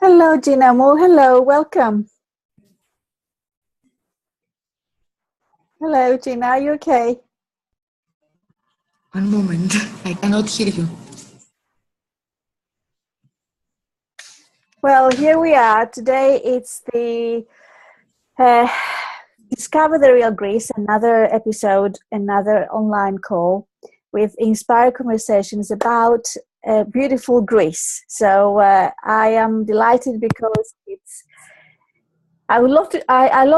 Hello, Ginamo. Hello, welcome. Hello, Gina. Are you okay? One moment, I cannot hear you. Well, here we are. Today it's the Discover the Real Greece, another episode, another online call with inspired conversations about beautiful Greece. So I am delighted because I love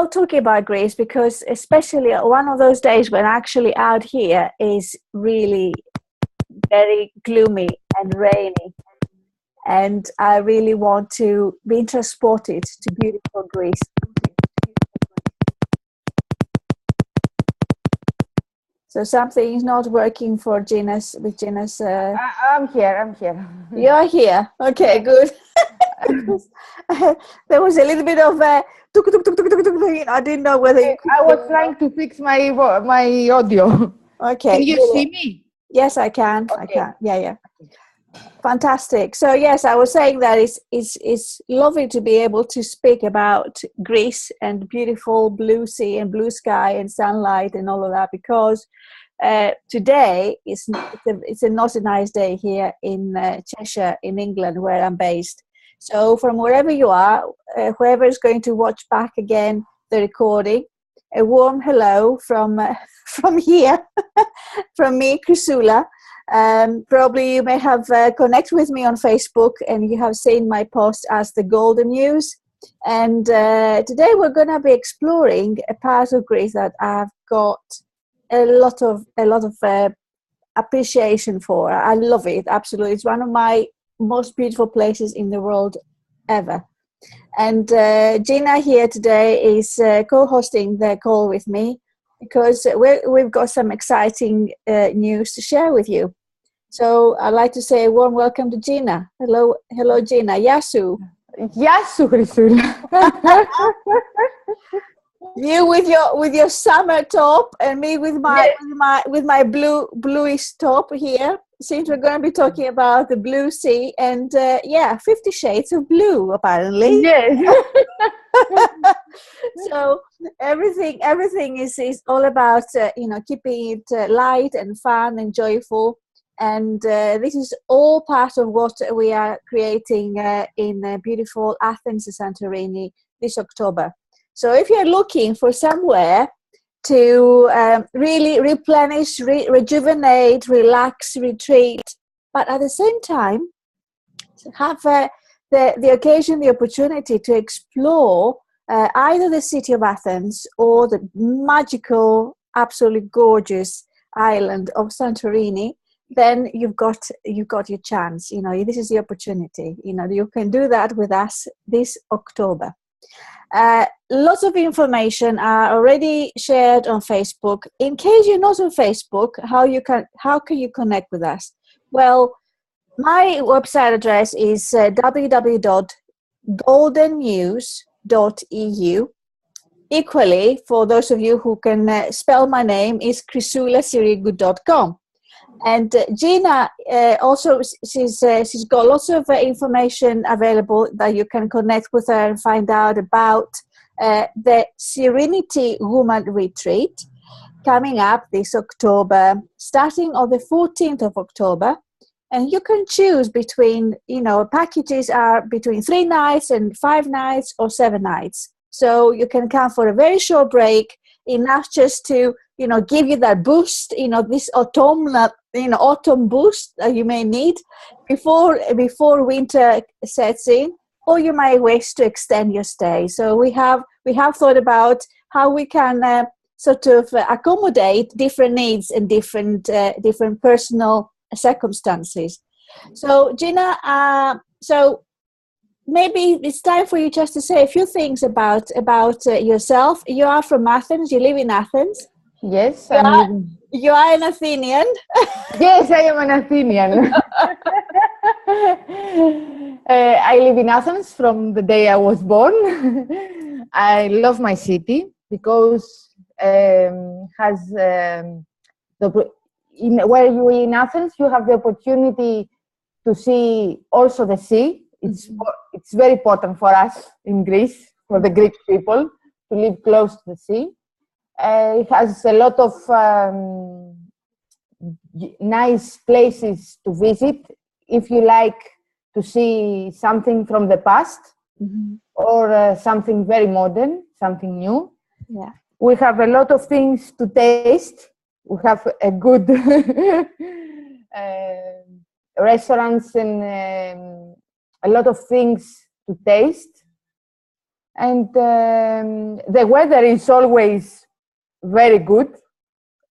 talking about Greece because especially one of those days when actually out here is really very gloomy and rainy. And I really want to be transported to beautiful Greece. So something is not working for Gina's. I'm here. You're here. Okay, good. There was a little bit of tuk, tuk, tuk, tuk, tuk, tuk, I didn't know whether you could I was trying to fix my audio. Okay. Can you see me? Yes, I can. Okay. I can. Yeah. Fantastic. So yes, I was saying that it's lovely to be able to speak about Greece and beautiful blue sea and blue sky and sunlight and all of that because today it's not a nice day here in Cheshire in England where I'm based. So from wherever you are, whoever is going to watch back again the recording, a warm hello from here, from me, Chrisoula. Probably you may have connected with me on Facebook and you have seen my post as the Golden Muse. And today we're going to be exploring a part of Greece that I've got a lot of appreciation for. I love it, absolutely. It's one of my most beautiful places in the world ever. And Gina here today is co-hosting the call with me because we've got some exciting news to share with you. So I'd like to say a warm welcome to Gina. Hello, Gina. Yasu. Yasu, Chrisoula. You with your summer top and me with my bluish top here. Since we're going to be talking about the blue sea and 50 shades of blue apparently. Yes. So everything is all about keeping it light and fun and joyful. And this is all part of what we are creating in beautiful Athens and Santorini this October. So if you're looking for somewhere to really replenish, rejuvenate, relax, retreat, but at the same time have the occasion, the opportunity to explore either the city of Athens or the magical, absolutely gorgeous island of Santorini, then you've got your chance. This is the opportunity. You can do that with us this October. Lots of information are already shared on Facebook. In case you're not on Facebook, how can you connect with us? Well, my website address is www.goldenmuse.eu. Equally, for those of you who can spell my name, is chrisoulasirigou.com. And Gina also, she's got lots of information available that you can connect with her and find out about the Serenity Woman Retreat coming up this October, starting on the 14th of October. And you can choose between, packages are between 3 nights and 5 nights or 7 nights. So you can come for a very short break, enough just to give you that boost, this autumn boost that you may need before winter sets in, or you might wish to extend your stay. So we have thought about how we can sort of accommodate different needs and different personal circumstances. So Gina, so maybe it's time for you just to say a few things about yourself. You are from Athens. You live in Athens. Yes, you are an Athenian. Yes, I am an Athenian. I live in Athens from the day I was born. I love my city because where you in Athens, you have the opportunity to see also the sea. It's it's very important for us in Greece, for the Greek people, to live close to the sea. It has a lot of nice places to visit if you like to see something from the past, or something very modern, something new. Yeah. We have a lot of things to taste. We have a good restaurants and a lot of things to taste. And the weather is always very good,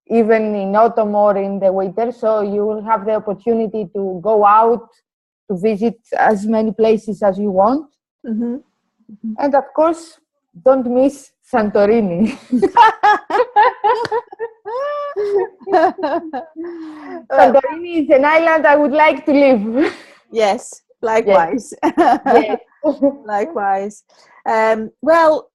even in autumn or in the winter. So you will have the opportunity to go out to visit as many places as you want. And of course, don't miss Santorini. Santorini is an island I would like to live. Yes, likewise. Yes. Likewise. Well,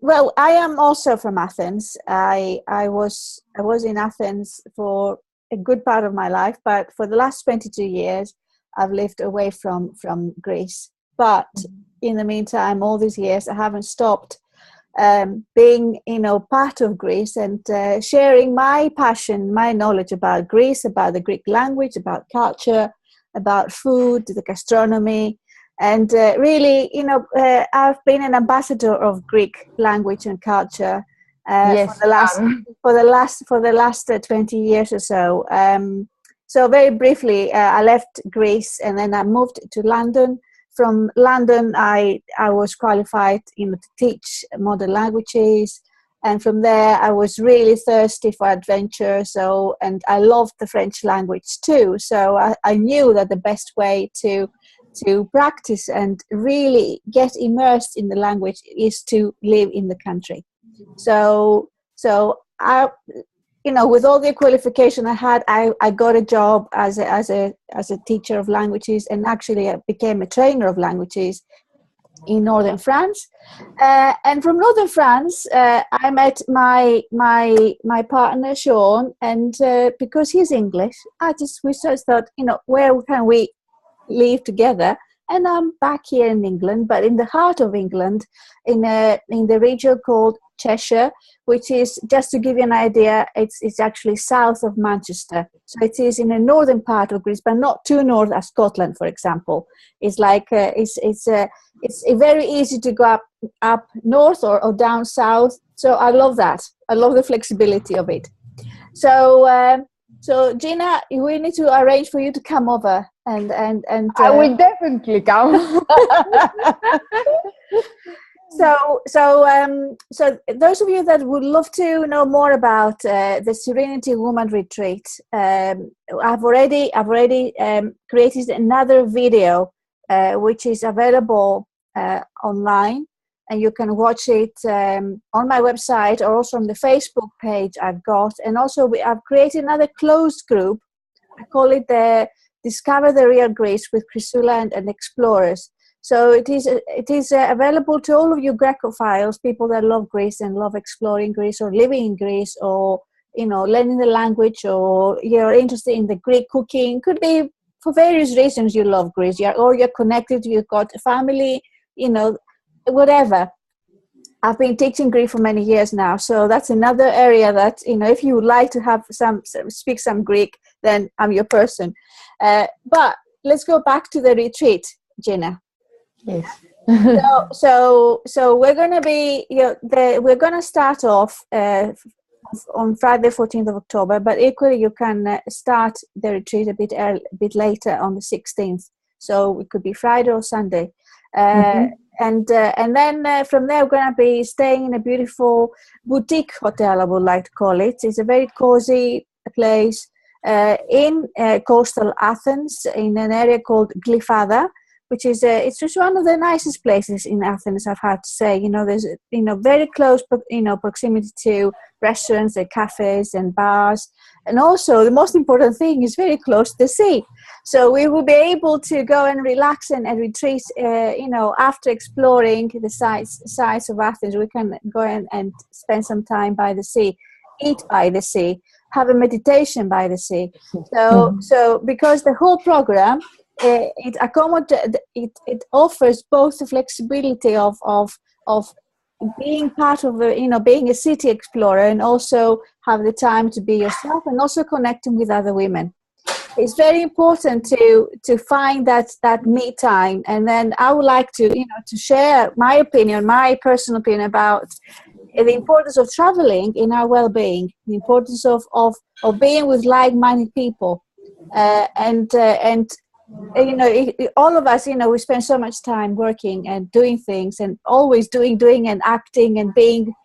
well, I am also from Athens. I was in Athens for a good part of my life, but for the last 22 years, I've lived away from Greece. But in the meantime, all these years, I haven't stopped being, part of Greece and sharing my passion, my knowledge about Greece, about the Greek language, about culture, about food, the gastronomy. And really, I've been an ambassador of Greek language and culture Yes, for the last 20 years or so. So very briefly, I left Greece and then I moved to London. From London, I was qualified, to teach modern languages, and from there, I was really thirsty for adventure. So, and I loved the French language too. So I knew that the best way to practice and really get immersed in the language is to live in the country. So I, with all the qualification I had, I got a job as a teacher of languages, and actually I became a trainer of languages in northern France. And from northern France, I met my partner Sean, and because he's English, we just thought, where can we live together? And I'm back here in England, but in the heart of England, in the region called Cheshire, which is, just to give you an idea, it's actually south of Manchester. So it is in the northern part of Greece, but not too north as Scotland, for example. It's like it's very easy to go up north or down south. So I love that. I love the flexibility of it. So Gina, we need to arrange for you to come over and I will definitely come. So those of you that would love to know more about the Serenity Woman Retreat, I've already created another video which is available online, and you can watch it on my website or also on the Facebook page I've got. And also I've created another closed group. I call it the Discover the Real Greece with Chrisoula and Explorers. So it is available to all of you Grecophiles, people that love Greece and love exploring Greece or living in Greece, or learning the language, or you're interested in the Greek cooking. Could be for various reasons you love Greece, or you're connected, you've got a family, whatever. I've been teaching Greek for many years now, so that's another area that, if you would like to have speak some Greek, then I'm your person. But let's go back to the retreat, Gina. Yes. So we're going to be, we're going to start off on Friday, 14th of October, but equally you can start the retreat a bit later on the 16th. So it could be Friday or Sunday. And then from there, we're going to be staying in a beautiful boutique hotel, I would like to call it. It's a very cozy place in coastal Athens, in an area called Glyfada, which is it's just one of the nicest places in Athens, I've had to say. There's very close proximity to restaurants and cafes and bars, and also the most important thing is very close to the sea. So we will be able to go and relax and retreat. After exploring the sites of Athens, we can go and spend some time by the sea, eat by the sea, have a meditation by the sea. So because the whole program it offers both the flexibility of being part of being a city explorer, and also have the time to be yourself, and also connecting with other women. It's very important to find that me time. And then I would like to share my personal opinion about the importance of traveling in our well-being, the importance of being with like-minded people, and all of us, we spend so much time working and doing things, and always doing and acting and being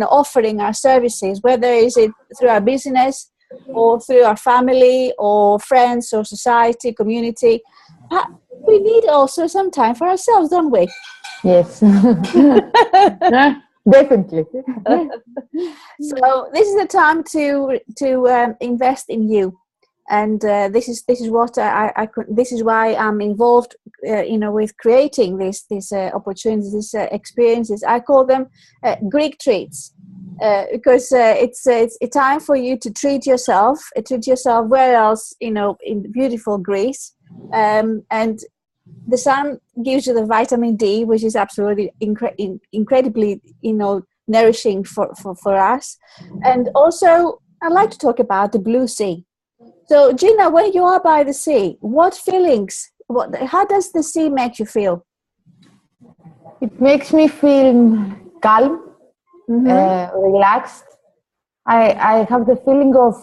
offering our services, whether is it through our business or through our family or friends or society, community. But we need also some time for ourselves, don't we? Yes. Definitely. So this is the time to invest in you, and this is what this is why I'm involved, with creating these opportunities, these experiences. I call them Greek treats, because it's a time for you to treat yourself. Where else, in beautiful Greece, and the sun gives you the vitamin D, which is absolutely incredibly, nourishing for us. And also, I'd like to talk about the blue sea. So, Gina, when you are by the sea, what feelings? How does the sea make you feel? It makes me feel calm, relaxed. I have the feeling of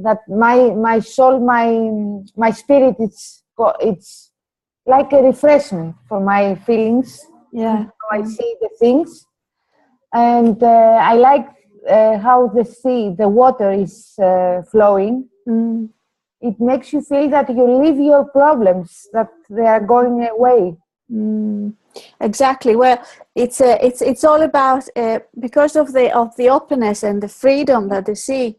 that my soul, my spirit, it's like a refreshment for my feelings. Yeah. How I see the things, and I like how the water is flowing. Mm. It makes you feel that you leave your problems, that they are going away. Mm. Exactly. Well, it's all about because of the openness and the freedom that the sea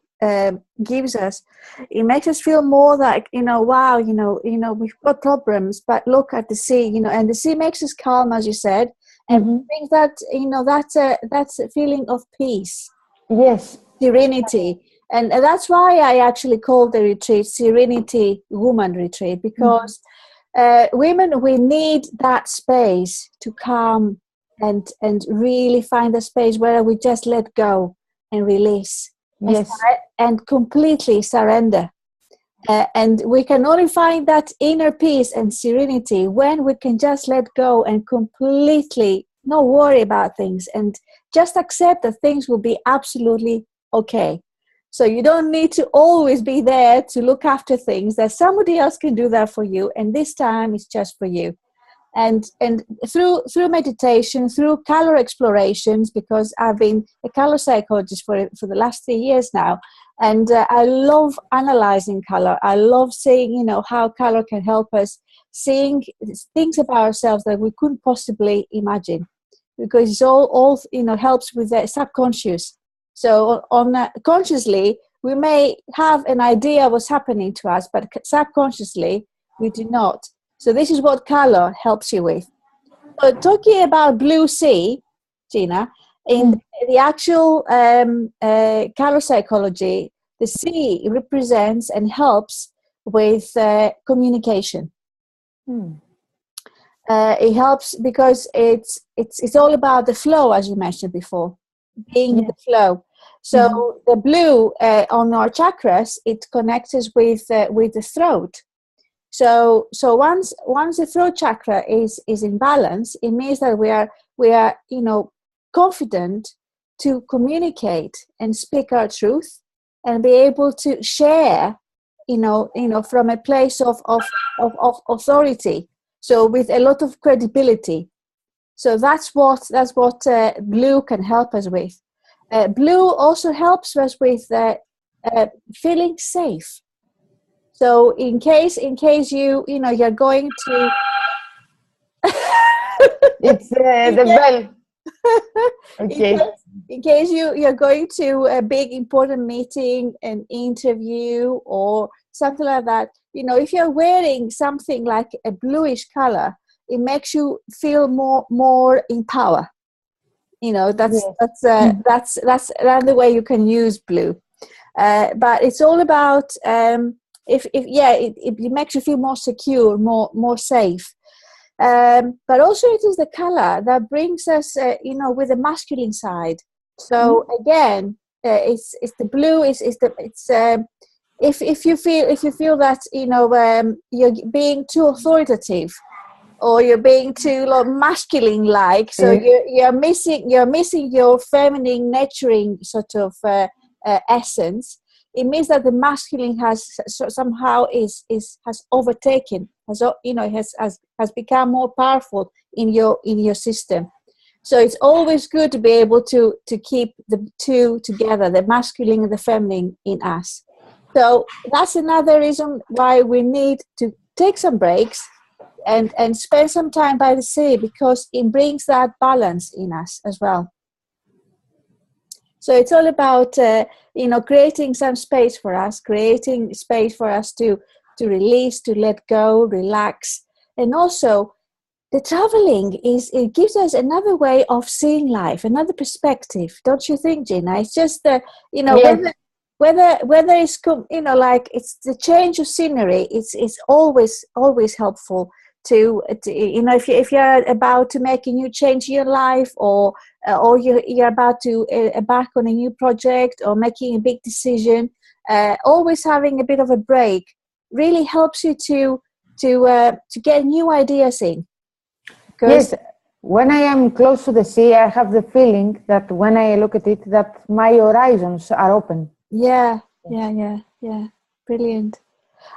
gives us. It makes us feel more like, wow, we've got problems, but look at the sea, and the sea makes us calm, as you said, and brings that, that's a feeling of peace. Yes. Serenity. And that's why I actually called the retreat Serenity Woman Retreat, because women, we need that space to calm and really find a space where we just let go and release. Yes. And completely surrender. And we can only find that inner peace and serenity when we can just let go and completely not worry about things, and just accept that things will be absolutely okay. So you don't need to always be there to look after things. That somebody else can do that for you, and this time it's just for you. And through meditation, through color explorations, because I've been a color psychologist for the last 3 years now, and I love analyzing color. I love seeing, how color can help us seeing things about ourselves that we couldn't possibly imagine, because it's all helps with the subconscious. So consciously, we may have an idea of what's happening to us, but subconsciously, we do not. So this is what color helps you with. So talking about blue sea, Gina, in the actual color psychology, the sea represents and helps with communication. It helps because it's all about the flow, as you mentioned before, being the flow. So the blue on our chakras, it connects us with the throat. So once the throat chakra is in balance, it means that we are confident to communicate and speak our truth, and be able to share, from a place of authority. So with a lot of credibility. So that's what blue can help us with. Blue also helps us with feeling safe. So in case you're going to it's the bell. Okay. In case you're going to a big important meeting, an interview, or something like that, if you're wearing something like a bluish color, it makes you feel more in power. That's the way you can use blue. But it's all about it makes you feel more secure, more safe. But also it is the color that brings us, with the masculine side. So again, it's the blue. If you feel that you're being too authoritative, or you're being too masculine like, so you're missing your feminine nurturing sort of essence. It means that the masculine has somehow has overtaken, has become more powerful in your system. So it's always good to be able to keep the two together, the masculine and the feminine in us. So that's another reason why we need to take some breaks and spend some time by the sea, because it brings that balance in us as well. So it's all about, creating some space for us, to release, to let go, relax. And also the traveling it gives us another way of seeing life, another perspective. Don't you think, Gina? It's just, Yes. whether it's, it's the change of scenery, it's always helpful to if you're about to make a new change in your life, or you're about to embark on a new project, or making a big decision, always having a bit of a break really helps you to get new ideas in. Yes, when I am close to the sea, I have the feeling that when I look at it, that my horizons are open. Yeah. Brilliant.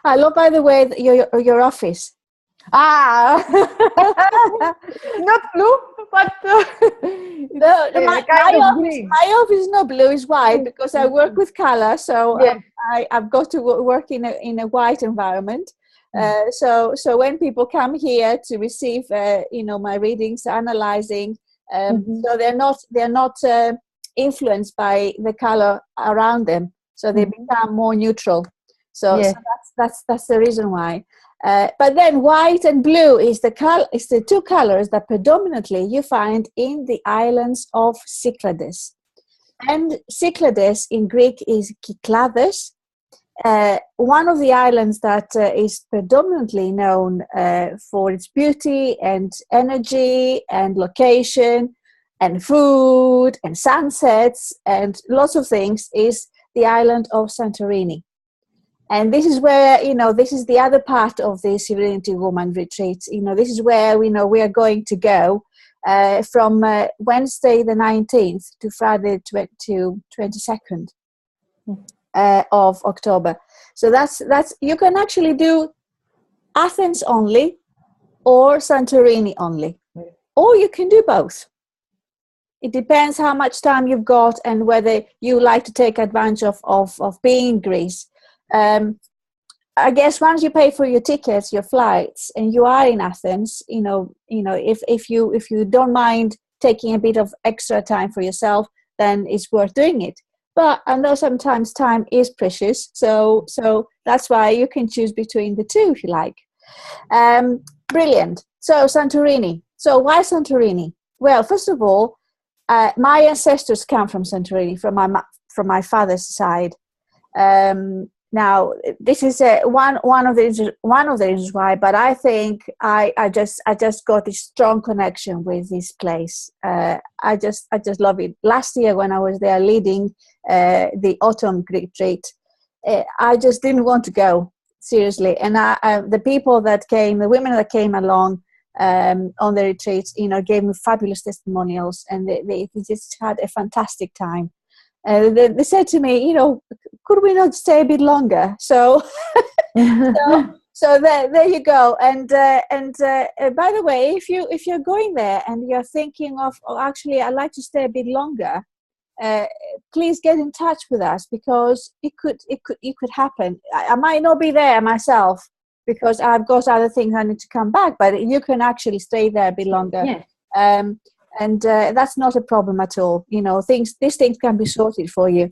I love, by the way, your office. Not blue, but my office is not blue, it's white, because I work with color, so I've got to work in a white environment. So when people come here to receive my readings, analyzing, so they're not influenced by the color around them, so they become more neutral. So that's the reason why. But then white and blue is the two colors that predominantly you find in the islands of Cyclades. And Cyclades in Greek is Cyclades, one of the islands that is predominantly known for its beauty and energy and location and food and sunsets and lots of things, is the island of Santorini. And this is where, this is the other part of the Serenity Woman retreat. This is where we are going to go from Wednesday the 19th to Friday to 22nd of October. So that's you can actually do Athens only or Santorini only, or you can do both. It depends how much time you've got and whether you like to take advantage of being in Greece. I guess once you pay for your tickets, your flights, and you are in Athens, if you don't mind taking a bit of extra time for yourself, then it's worth doing it. But I know sometimes time is precious, so that's why you can choose between the two if you like. Brilliant. So Santorini. So why Santorini? Well, first of all, my ancestors come from Santorini, from my father's side. Now, this is one of the reasons why, but I think I just got a strong connection with this place. I just love it. Last year when I was there leading the autumn retreat, I just didn't want to go, seriously. And the people that came, the women that came along on the retreats, gave me fabulous testimonials, and they just had a fantastic time. They said to me, could we not stay a bit longer? So, so there you go. And by the way, if you're going there and you're thinking of, actually, I'd like to stay a bit longer, please get in touch with us, because it could happen. I might not be there myself because I've got other things I need to come back, but you can actually stay there a bit longer. Yeah. And that's not a problem at all. These things can be sorted for you.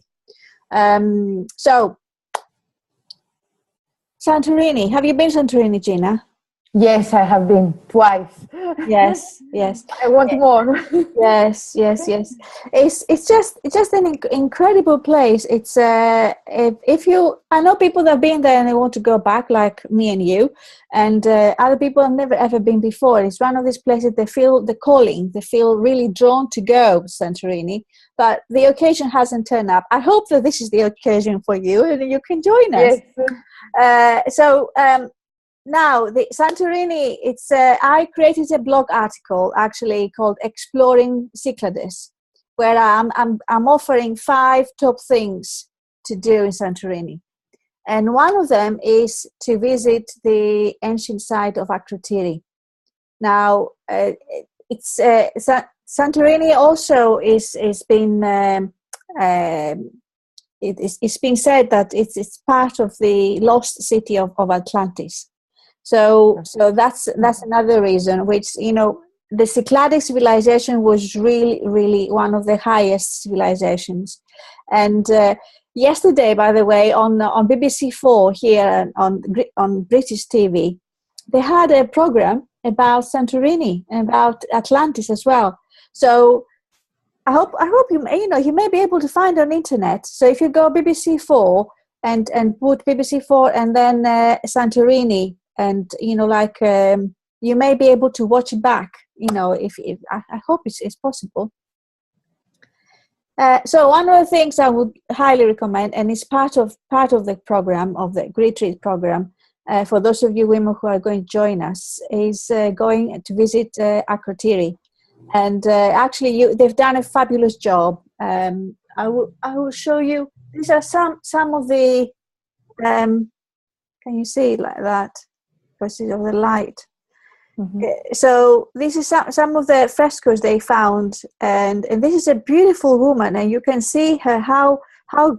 So, Santorini. Have you been to Santorini, Gina? Yes, I have been twice. Yes, yes. I want more. Yes, yes, yes. It's just an incredible place. It's if you, I know people that have been there and they want to go back, like me and you, and other people have never ever been before. It's one of these places they feel the calling, they feel really drawn to go, Santorini, but the occasion hasn't turned up. I hope that this is the occasion for you and you can join us. Yes. Now, the Santorini, it's I created a blog article actually called "Exploring Cyclades," where I'm offering 5 top things to do in Santorini, and one of them is to visit the ancient site of Akrotiri. Now, it's Santorini also is been. It's been said that it's part of the lost city of Atlantis. So that's another reason, which, you know, the Cyclades civilization was really one of the highest civilizations. And yesterday, by the way, on BBC4 here on British TV, they had a program about Santorini and about Atlantis as well. So I hope you may be able to find on internet. So if you go BBC4 and put BBC4 and then Santorini, and you may be able to watch it back. If I hope it's possible. So one of the things I would highly recommend, and it's part of the program, of the retreat program, for those of you women who are going to join us, is going to visit Akrotiri. And actually, they've done a fabulous job. I will show you. These are some of the. Can you see it like that? Because of the light. Mm-hmm. So this is some of the frescoes they found, and this is a beautiful woman, and you can see her how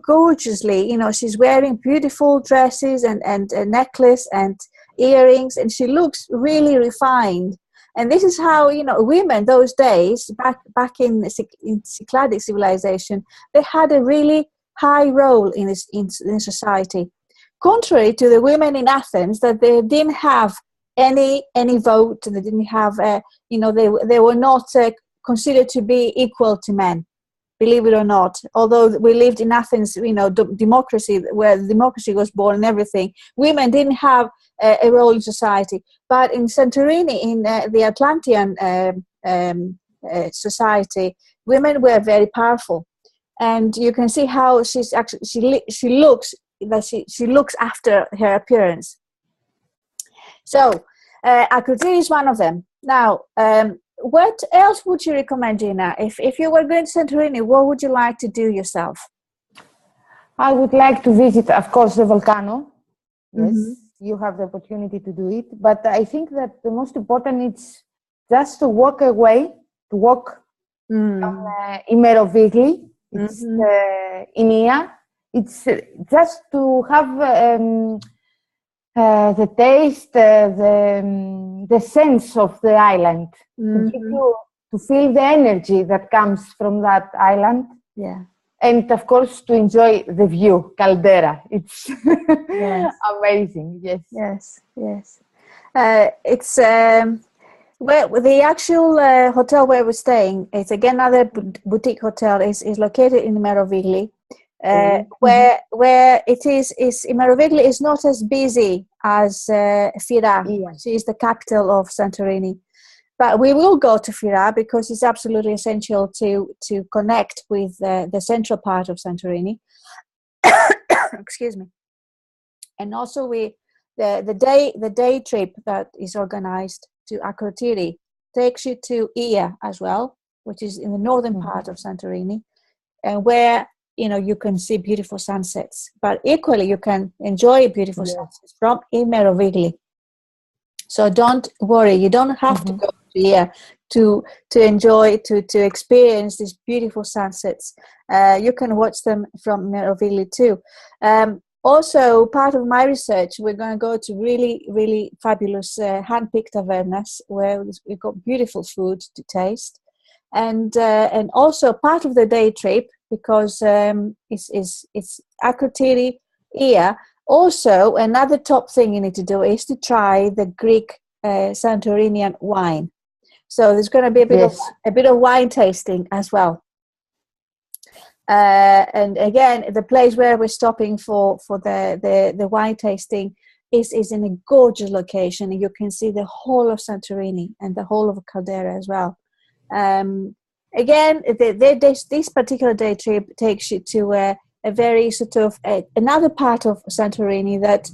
gorgeously, she's wearing beautiful dresses and a necklace and earrings, and she looks really refined. And this is how, women those days, back in Cycladic civilization, they had a really high role in society. Contrary to the women in Athens, that they didn't have any vote, and they didn't have, they were not considered to be equal to men, believe it or not. Although we lived in Athens, democracy, where democracy was born and everything, women didn't have a role in society. But in Santorini, in the Atlantean society, women were very powerful, and you can see how she's actually she looks after her appearance. So Akrotiri is one of them. Now, what else would you recommend, Gina? If you were going to Santorini, what would you like to do yourself? I would like to visit, of course, the volcano. Yes, mm-hmm. You have the opportunity to do it. But I think that the most important is just to walk away, to walk in Merovigli. It's in Ia. It's just to have the taste, the sense of the island, to feel the energy that comes from that island. Yeah. And of course, to enjoy the view, Caldera. It's yes. amazing. Yes. Yes. Yes. It's where the actual hotel where we're staying. It's again another boutique hotel. Is located in Merovigli. Where it is Merovigli is not as busy as Fira, which is the capital of Santorini. But we will go to Fira because it's absolutely essential to connect with the central part of Santorini. Excuse me. And also the day trip that is organized to Akrotiri takes you to Ia as well, which is in the northern part of Santorini, and where you can see beautiful sunsets, but equally you can enjoy beautiful sunsets from Merovigli. So don't worry, you don't have to go to here to enjoy, to experience these beautiful sunsets. You can watch them from Merovigli too. Also, part of my research, we're going to go to really, really fabulous hand-picked tavernas where we've got beautiful food to taste. And also part of the day trip, because it's Akrotiri Ia. Also, another top thing you need to do is to try the Greek Santorinian wine. So there's going to be a bit of wine tasting as well. And again, the place where we're stopping for the wine tasting is in a gorgeous location. You can see the whole of Santorini and the whole of Caldera as well. Again, this particular day trip takes you to a very sort of another part of Santorini that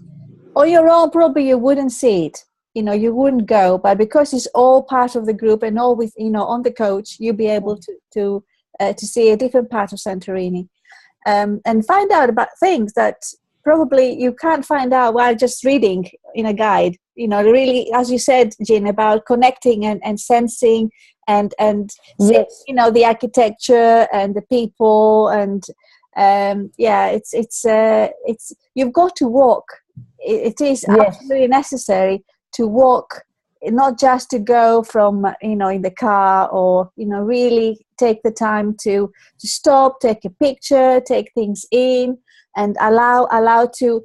on your own probably you wouldn't see it. You wouldn't go, but because it's all part of the group and all with, on the coach, you'll be able to see a different part of Santorini, and find out about things that probably you can't find out while just reading in a guide. Really, as you said, Jean, about connecting and sensing and yes. the architecture and the people and it's you've got to walk. It is absolutely necessary to walk, not just to go from in the car, or really take the time to stop, take a picture, take things in, and allow to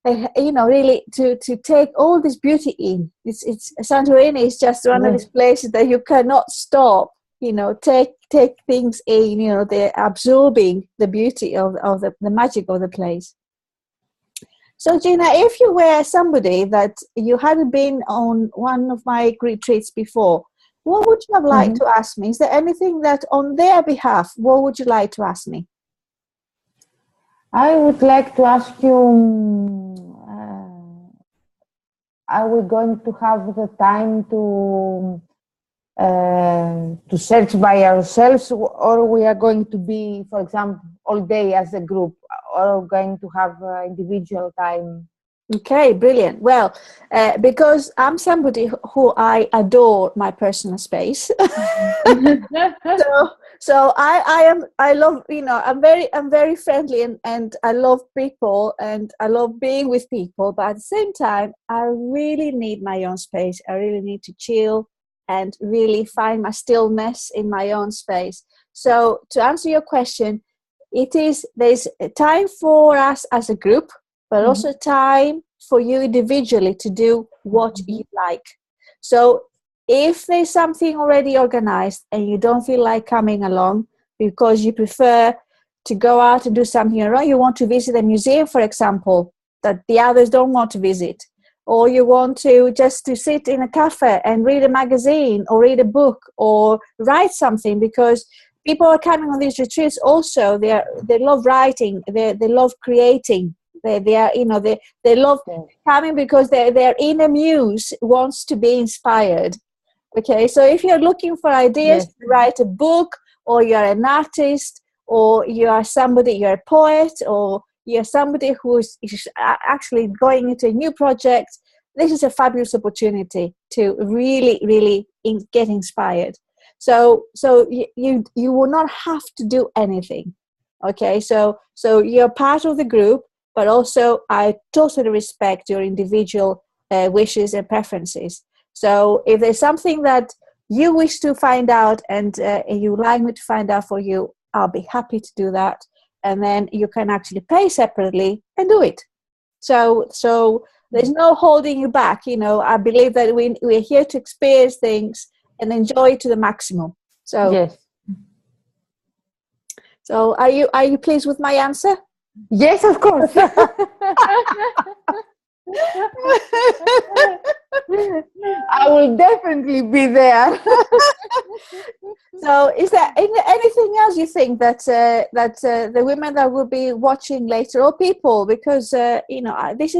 really to take all this beauty in. It's Santorini is just one of these places that you cannot stop. Take things in. They're absorbing the beauty of the magic of the place. So, Gina, if you were somebody that you hadn't been on one of my retreats before, what would you have liked to ask me? Is there anything that on their behalf, what would you like to ask me? I would like to ask you, are we going to have the time to search by ourselves, or we are going to be, for example, all day as a group, or going to have individual time? Okay, brilliant. Well, because I'm somebody who I adore my personal space. So I love, I'm very friendly and I love people and I love being with people, but at the same time, I really need my own space. I really need to chill and really find my stillness in my own space. So to answer your question, there's a time for us as a group, but also time for you individually to do what you like. So if there's something already organized and you don't feel like coming along because you prefer to go out and do something around, you want to visit a museum, for example, that the others don't want to visit, or you want to sit in a cafe and read a magazine or read a book or write something, because people are coming on these retreats also, they love writing, they love creating. They love coming because their inner muse wants to be inspired. Okay, so if you're looking for ideas to write a book, or you're an artist, or you're a poet, or you're somebody who is actually going into a new project, this is a fabulous opportunity to really, really get inspired. So you will not have to do anything. Okay, so you're part of the group, but also I totally respect your individual wishes and preferences. So if there's something that you wish to find out and you like me to find out for you, I'll be happy to do that. And then you can actually pay separately and do it. So there's no holding you back. I believe that we're here to experience things and enjoy it to the maximum. So yes. So are you pleased with my answer? Yes, of course. I will definitely be there. So is there anything else you think that the women that will be watching later, or people, because this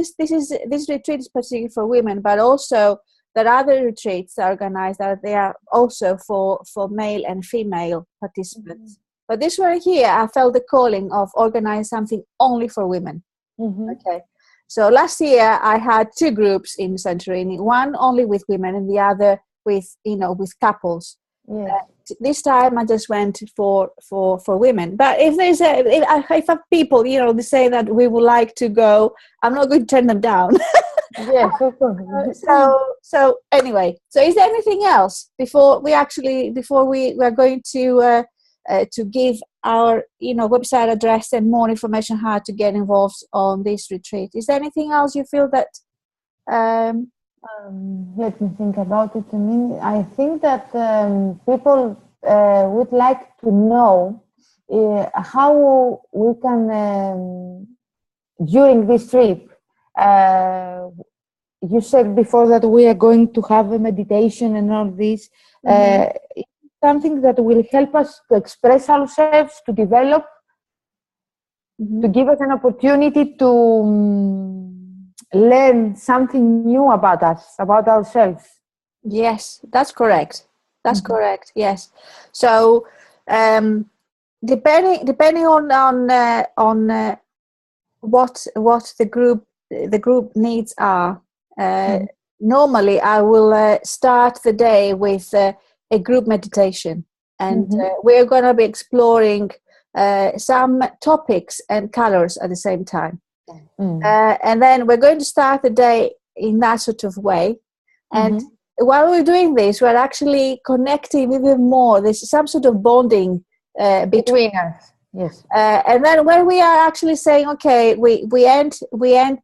retreat is particularly for women, but also there are other retreats organized that they are also for male and female participants. But this one here, I felt the calling of organizing something only for women. Okay. So last year I had two groups in Santorini, one only with women and the other with couples. This time I just went for women. But if if people, they say that we would like to go, I'm not going to turn them down. Yes, of course. So anyway, so is there anything else before we are going to give our website address and more information how to get involved on this retreat? Is there anything else you feel that Let me think about it a minute. I think that people would like to know how we can, during this trip, you said before that we are going to have a meditation and all this. It's something that will help us to express ourselves, to develop, to give us an opportunity to learn something new about us, about ourselves. Yes, that's correct. That's correct. Yes. So, depending on what the group needs are, normally I will start the day with a group meditation, and we're going to be exploring some topics and colors at the same time. And then we're going to start the day in that sort of way. And while we're doing this, we're actually connecting even more. There's some sort of bonding between us. Yes. And then when we are actually saying, okay, we end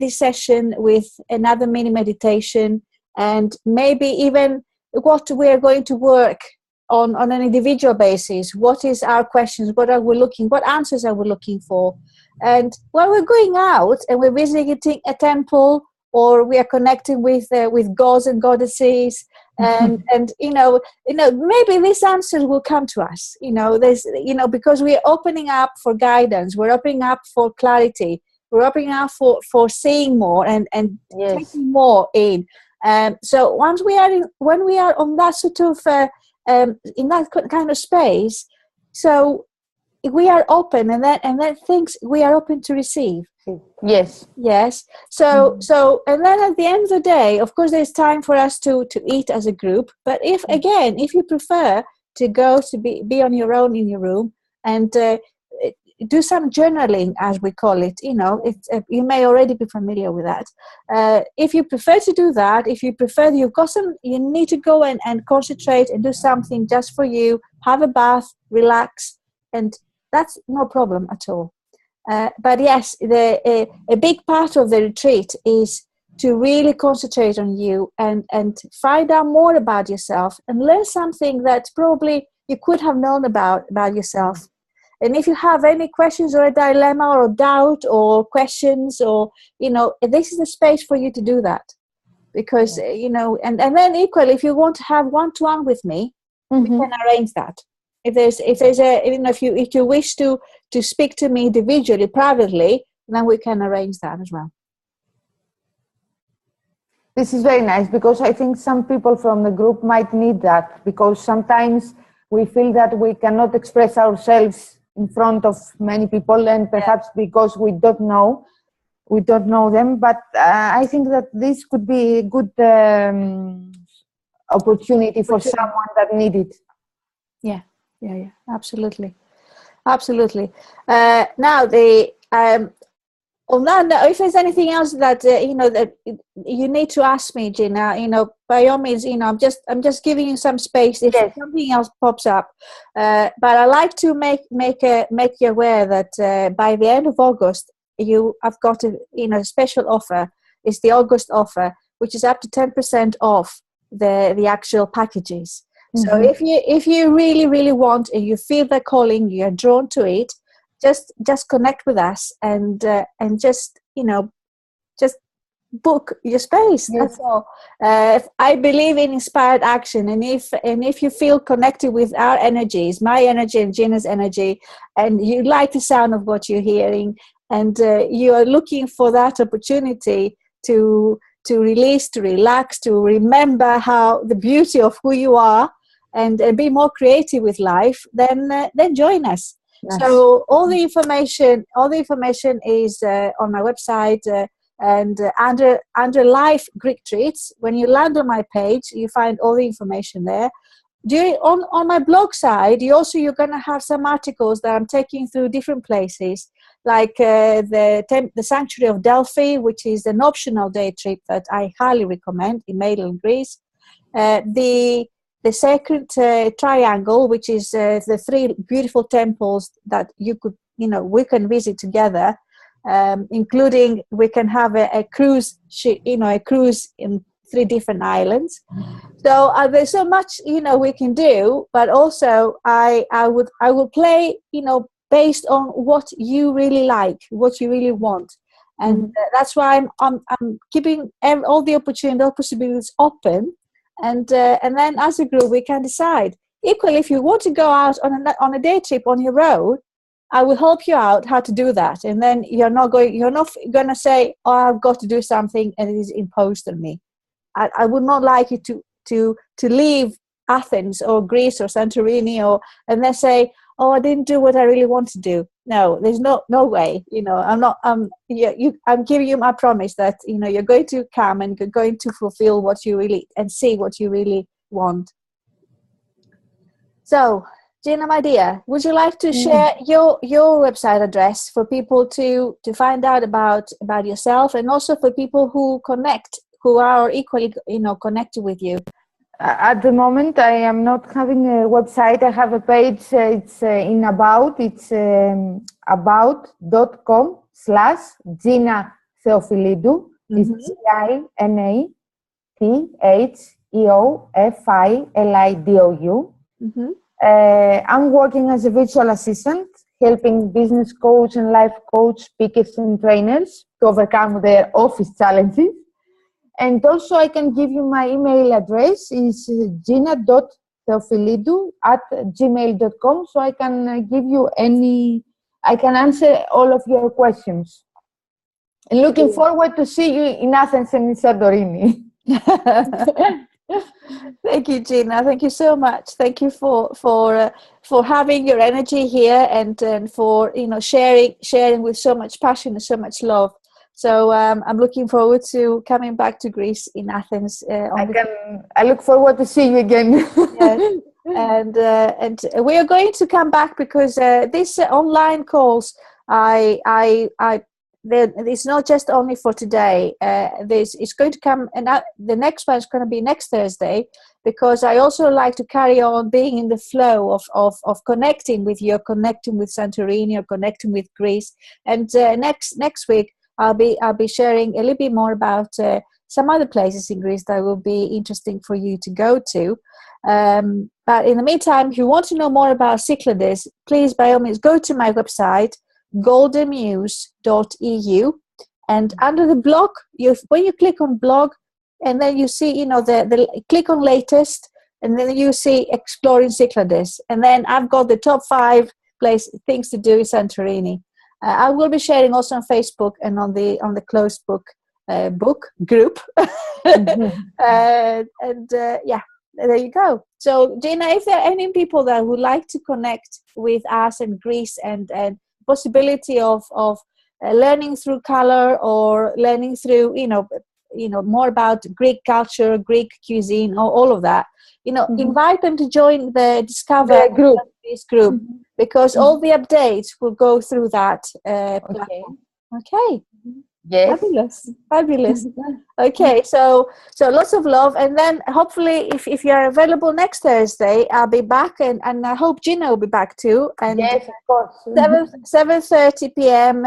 this session with another mini meditation, and maybe even what we are going to work on an individual basis. What is our questions? What answers are we looking for? And when we're going out and we're visiting a temple, or we are connecting with gods and goddesses, and maybe these answers will come to us. Because we are opening up for guidance, we're opening up for clarity, we're opening up for seeing more and taking more in. So when we are on that sort of in that kind of space, so we are open, and then things we are open to receive. Yes. So and then at the end of the day, of course, there's time for us to eat as a group. But if you prefer to go to be on your own in your room and do some journaling, as we call it, you may already be familiar with that. If you prefer to do that, if you prefer, you need to go and concentrate and do something just for you, have a bath, relax, and that's no problem at all. But yes, a big part of the retreat is to really concentrate on you and find out more about yourself and learn something that probably you could have known about yourself. And if you have any questions or a dilemma or a doubt or questions, or this is the space for you to do that, because and then equally, if you want to have one-to-one with me, we can arrange that. If you wish to speak to me individually, privately, then we can arrange that as well. This is very nice, because I think some people from the group might need that, because sometimes we feel that we cannot express ourselves in front of many people, and perhaps because we don't know them. But I think that this could be a good opportunity for someone that needs it. Yeah, absolutely. Now, on that note, if there's anything else that that you need to ask me, Gina, by all means, I'm just giving you some space if something else pops up. But I like to make you aware that by the end of August, I've got a special offer. It's the August offer, which is up to 10% off the actual packages. So if you really, really want, and you feel the calling, you're drawn to it, just connect with us and just book your space. That's all. I believe in inspired action, and if you feel connected with our energies, my energy and Gina's energy, and you like the sound of what you're hearing, and you are looking for that opportunity to release, to relax, to remember how the beauty of who you are, and be more creative with life, then join us. Yes. So all the information is on my website, and under Life Greek Treats. When you land on my page, you find all the information there. On my blog side, you're going to have some articles that I'm taking through different places, like the Sanctuary of Delphi, which is an optional day trip that I highly recommend in mainland Greece. The Sacred Triangle, which is the 3 beautiful temples that we can visit together, including we can have a cruise, 3 different islands. So there's so much, we can do, but also I will play, based on what you really like, what you really want. And that's why I'm keeping all the opportunities, all possibilities open. And then as a group, we can decide. Equally, if you want to go out on a day trip on your own, I will help you out how to do that. And then you're not going to say, oh, I've got to do something and it is imposed on me. I would not like you to leave Athens or Greece or Santorini and then say, oh, I didn't do what I really want to do. No, there's no way. I'm giving you my promise that you're going to come and you're going to fulfill what you really and see what you really want. So, Gina, my dear, would you like to share your website address for people to find out about yourself, and also for people who are equally connected with you? At the moment, I am not having a website. I have a page. It's in About. It's about.com/Gina Theophilidou. It's GINATHEOFILIDOU. I'm working as a virtual assistant, helping business coach and life coach speakers and trainers to overcome their office challenges. And also I can give you my email address is gina.theophilidou@gmail.com, so I can give you I can answer all of your questions. And looking forward to see you in Athens and in Santorini. Thank you, Gina. Thank you so much. Thank you for having your energy here and for sharing with so much passion and so much love. So I'm looking forward to coming back to Greece in Athens. I look forward to see you again. Yes. And we are going to come back because these online calls, it's not just only for today. It's going to come, and the next one is going to be next Thursday, because I also like to carry on being in the flow of connecting with you, connecting with Santorini, or connecting with Greece. And next week I'll be sharing a little bit more about some other places in Greece that will be interesting for you to go to. But in the meantime, if you want to know more about Cyclades, please by all means go to my website, goldenmuse.eu, and under the blog, when you click on blog, and then you see the click on latest, and then you see exploring Cyclades, and then I've got the top 5 things to do in Santorini. I will be sharing also on Facebook and on the closed book group. There you go. So Gina, if there are any people that would like to connect with us in Greece and possibility of learning through color, or learning through more about Greek culture, Greek cuisine, or all of that, invite them to join the Discover group, because all the updates will go through that platform. Okay. Yes. Fabulous. Okay, so lots of love, and then hopefully if you're available next Thursday, I'll be back, and I hope Gina will be back too. And yes, of course. 7:30 p.m.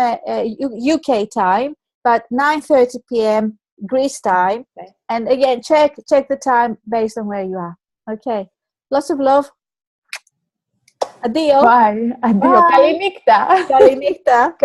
UK time, but 9:30 p.m. Greece time. Okay. And again, check the time based on where you are. Okay, lots of love. Addio. Bye. Addio. Bye. Kalinykta. Kalinykta.